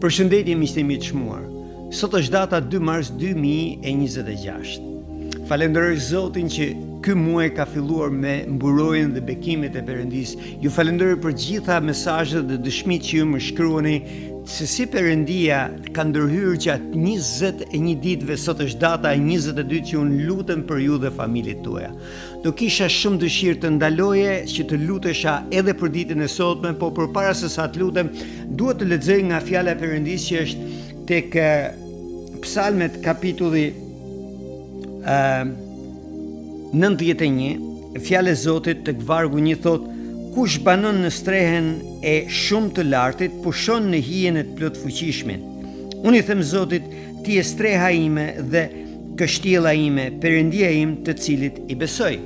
Përshëndetje miqtë të çmuar. Sot është data 2 mars 2026. Falenderoj Zotin që ky muaj ka filluar me mburojën dhe bekimet e Perëndisë. Ju falenderoj për gjitha mesazhet dhe dëshmitë që ju më shkruani se si Perëndia ka ndërhyrë gjatë 21 ditëve. Sot është data e 22 që unë lutem për ju dhe familjet tuaja. Do kisha shumë dëshirë të ndaloje që të lutesha edhe për ditën e sotme, po përpara se sa të lutem, duhet të lexoj nga fjala e Perëndisë që është tek Psalmet kapitulli 91, fjala e Zotit tek vargu 1 thot: kush banon në strehen e shumë të lartit, pushon në hijen e të plot fuqishmin. Unë i them Zotit, ti je streha ime dhe kështjella ime, Perëndia im të cilit i besoj.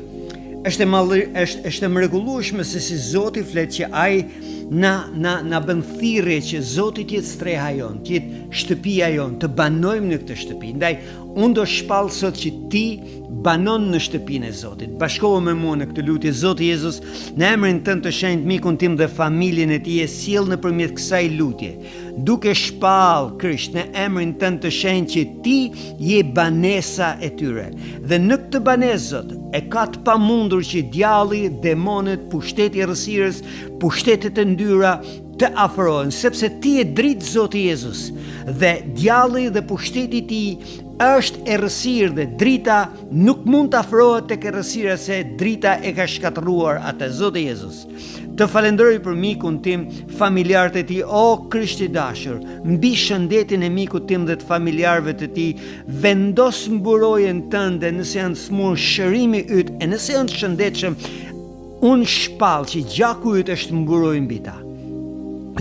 Është mrekullueshme se si Zoti flet që ai na bën thirrje që Zoti të jetë streha jon, të jetë shtëpia jon, të banojmë në këtë shtëpi. Ndaj unë do shpall sot që ti banon në shtëpinë e Zotit. Bashkohu me mua në këtë lutje. Zoti Jezus, në emrin tënd të shenjtë, mikun tim dhe familjen e tij e sjell nëpërmjet kësaj lutje, duke shpall Krisht në emrin tënd të shenjtë që ti je banesa e tyre. Dhe në këtë banesë, Zot, e ka të pamundur që djalli, demonet, pushteti i errësirës, pushtetet e ndyra të afrohen, sepse ti je dritë, Zoti Jezus, dhe djalli dhe pushteti i tij është errësirë dhe drita nuk mund të afrohet tek errësira se drita e ka shkatërruar atë. Zoti Jezus, të falenderoj për mikun tim, familjarët e tij, o Krisht i dashur, mbi shëndetin e mikut tim dhe të familjarëve të tij, vendos mburojën tënde nëse janë smur, shërimi yt, e nëse janë të shëndetshëm, unë shpall që gjaku yt është mburojë mbi ta.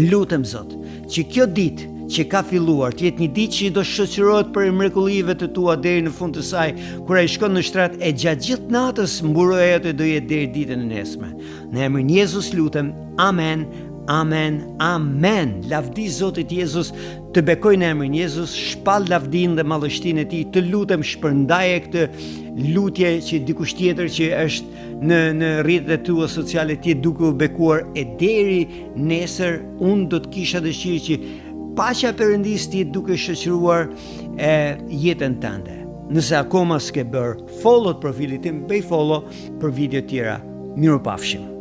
Lutem Zot, që kjo ditë që ka filluar të jetë një ditë që do shoqërohet për mrekullive të tua deri në fund të saj, kur ai shkon në shtrat e gjatë gjithë natës mburoja jote do jetë deri ditën e nesme. Në emrin e Jezus lutem. Amen. Amen. Amen. Lavdi Zotit Jezus të bekoj në emrin e Jezus, shpall lavdinë dhe madhështinë e tij. Të lutem shpërndaje këtë lutje që dikush tjetër që është në rrjetet e tua sociale të jetë duke u bekuar, e deri nesër unë do të kisha dëshirë që paqja e Perëndisë të jetë duke shoqëruar jetën tënde. Nëse akoma s'ke bërë follow të profilit tim, bëj follow për video tjera. Mirupafshim.